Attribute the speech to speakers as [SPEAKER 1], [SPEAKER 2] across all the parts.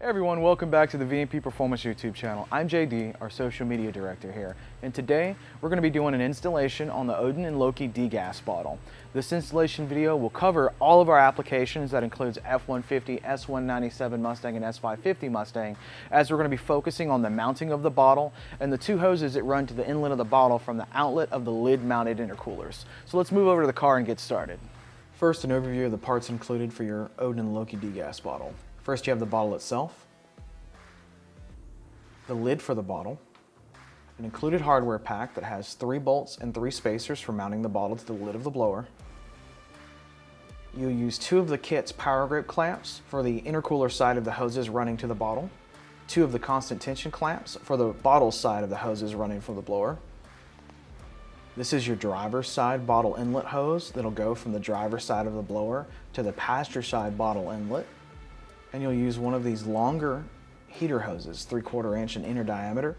[SPEAKER 1] Hey everyone, welcome back to the V&P Performance YouTube channel. I'm JD, our social media director here, and today we're going to be doing an installation on the Odin and Loki Degas bottle. This installation video will cover all of our applications. That includes F-150, S-197 Mustang, and S-550 Mustang, as we're going to be focusing on the mounting of the bottle and the two hoses that run to the inlet of the bottle from the outlet of the lid-mounted intercoolers. So let's move over to the car and get started. First, an overview of the parts included for your Odin and Loki Degas bottle. First, you have the bottle itself, the lid for the bottle, an included hardware pack that has 3 bolts and 3 spacers for mounting the bottle to the lid of the blower. You'll use 2 of the kit's power grip clamps for the intercooler side of the hoses running to the bottle, 2 of the constant tension clamps for the bottle side of the hoses running from the blower. This is your driver's side bottle inlet hose that'll go from the driver's side of the blower to the passenger side bottle inlet. And you'll use one of these longer heater hoses, 3/4 inch in inner diameter.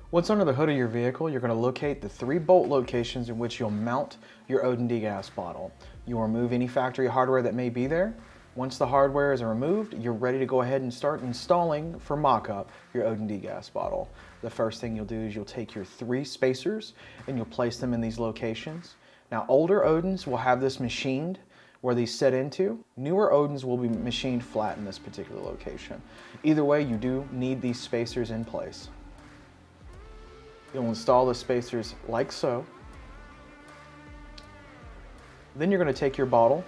[SPEAKER 1] Once under the hood of your vehicle, you're going to locate the 3 bolt locations in which you'll mount your Odin Degas bottle. You'll remove any factory hardware that may be there. Once the hardware is removed, you're ready to go ahead and start installing for mock-up your Odin Degas bottle. The first thing you'll do is you'll take your 3 spacers and you'll place them in these locations. Now, older Odins will have this machined where these set into. Newer Odins will be machined flat in this particular location. Either way, you do need these spacers in place. You'll install the spacers like so. Then you're going to take your bottle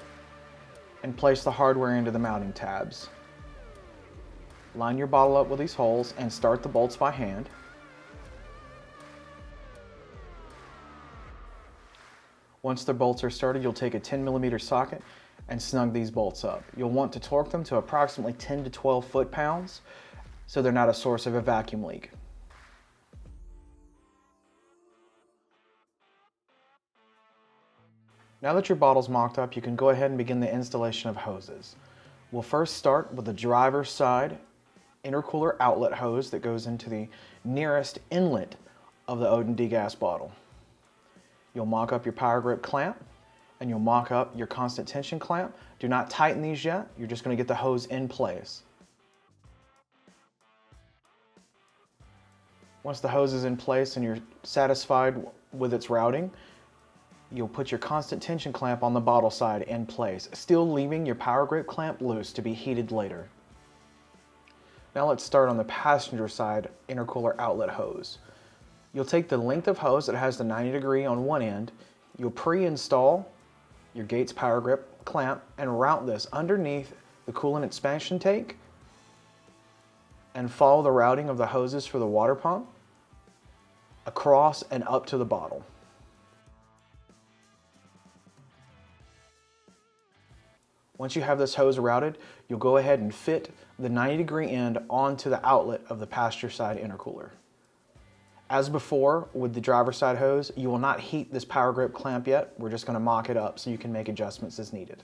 [SPEAKER 1] and place the hardware into the mounting tabs. Line your bottle up with these holes and start the bolts by hand. Once the bolts are started, you'll take a 10mm socket and snug these bolts up. You'll want to torque them to approximately 10 to 12 foot-pounds so they're not a source of a vacuum leak. Now that your bottle's mocked up, you can go ahead and begin the installation of hoses. We'll first start with the driver's side intercooler outlet hose that goes into the nearest inlet of the Odin Degas bottle. You'll mock up your power grip clamp and you'll mock up your constant tension clamp. Do not tighten these yet. You're just going to get the hose in place. Once the hose is in place and you're satisfied with its routing, you'll put your constant tension clamp on the bottle side in place, still leaving your power grip clamp loose to be heated later. Now let's start on the passenger side intercooler outlet hose. You'll take the length of hose that has the 90-degree on one end, you'll pre-install your Gates power grip clamp and route this underneath the coolant expansion tank and follow the routing of the hoses for the water pump across and up to the bottle. Once you have this hose routed, you'll go ahead and fit the 90-degree end onto the outlet of the passenger side intercooler. As before with the driver's side hose, you will not heat this power grip clamp yet. We're just going to mock it up so you can make adjustments as needed.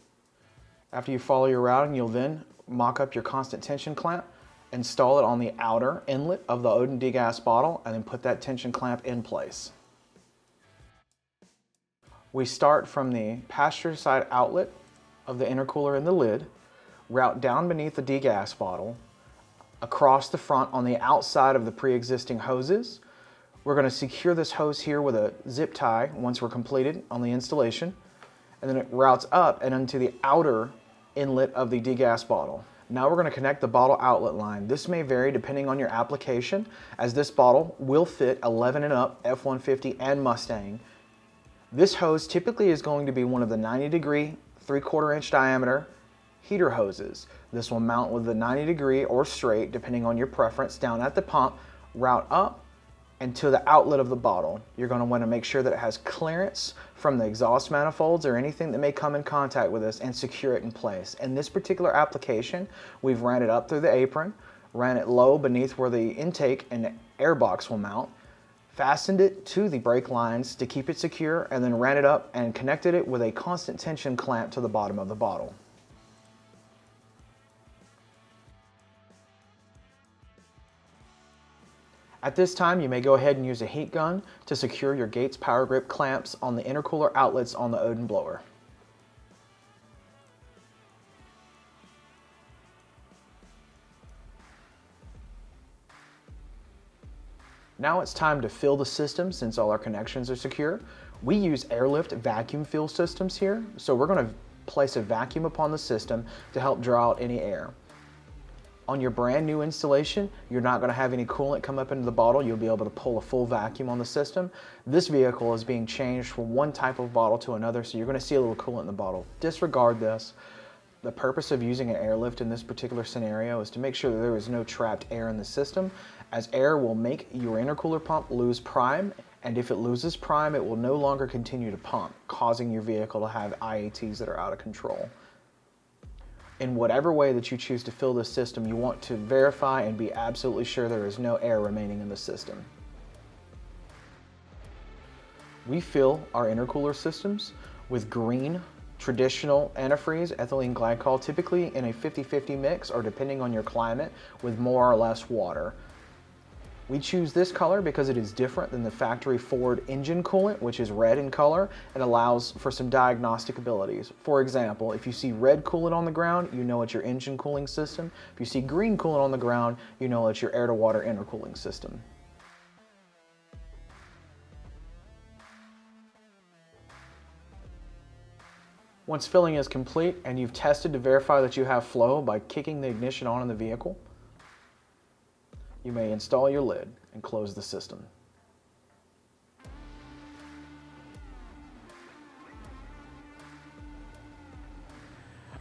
[SPEAKER 1] After you follow your routing, you'll then mock up your constant tension clamp, install it on the outer inlet of the Odin Degas bottle, and then put that tension clamp in place. We start from the passenger side outlet of the intercooler in the lid, route down beneath the Degas bottle, across the front on the outside of the pre-existing hoses. We're going to secure this hose here with a zip tie once we're completed on the installation, and then it routes up and into the outer inlet of the Degas bottle. Now we're going to connect the bottle outlet line. This may vary depending on your application, as this bottle will fit 11 and up F-150 and Mustang. This hose typically is going to be one of the 90-degree, 3/4 inch diameter heater hoses. This will mount with the 90-degree or straight, depending on your preference, down at the pump, route up and to the outlet of the bottle. You're going to want to make sure that it has clearance from the exhaust manifolds or anything that may come in contact with this, and secure it in place. In this particular application, we've ran it up through the apron, ran it low beneath where the intake and air box will mount, fastened it to the brake lines to keep it secure, and then ran it up and connected it with a constant tension clamp to the bottom of the bottle. At this time, you may go ahead and use a heat gun to secure your Gates power grip clamps on the intercooler outlets on the Odin blower. Now it's time to fill the system since all our connections are secure. We use airlift vacuum fill systems here, so we're going to place a vacuum upon the system to help draw out any air. On your brand new installation, you're not going to have any coolant come up into the bottle. You'll be able to pull a full vacuum on the system. This vehicle is being changed from one type of bottle to another, so you're going to see a little coolant in the bottle. Disregard this. The purpose of using an airlift in this particular scenario is to make sure that there is no trapped air in the system, as air will make your intercooler pump lose prime, and if it loses prime, it will no longer continue to pump, causing your vehicle to have IATs that are out of control. In whatever way that you choose to fill this system, you want to verify and be absolutely sure there is no air remaining in the system. We fill our intercooler systems with green, traditional antifreeze ethylene glycol, typically in a 50-50 mix or depending on your climate, with more or less water. We choose this color because it is different than the factory Ford engine coolant, which is red in color and allows for some diagnostic abilities. For example, if you see red coolant on the ground, you know it's your engine cooling system. If you see green coolant on the ground, you know it's your air-to-water intercooling system. Once filling is complete and you've tested to verify that you have flow by kicking the ignition on in the vehicle, you may install your lid and close the system.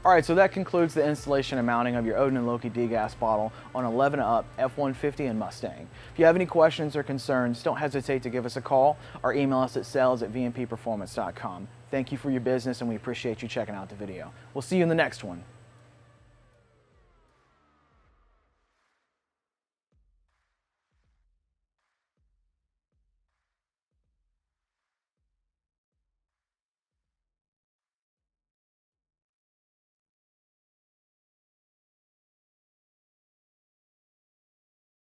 [SPEAKER 1] All right, so that concludes the installation and mounting of your Odin and Loki Degas bottle on 11 Up, F-150, and Mustang. If you have any questions or concerns, don't hesitate to give us a call or email us at sales@vmpperformance.com. Thank you for your business, and we appreciate you checking out the video. We'll see you in the next one.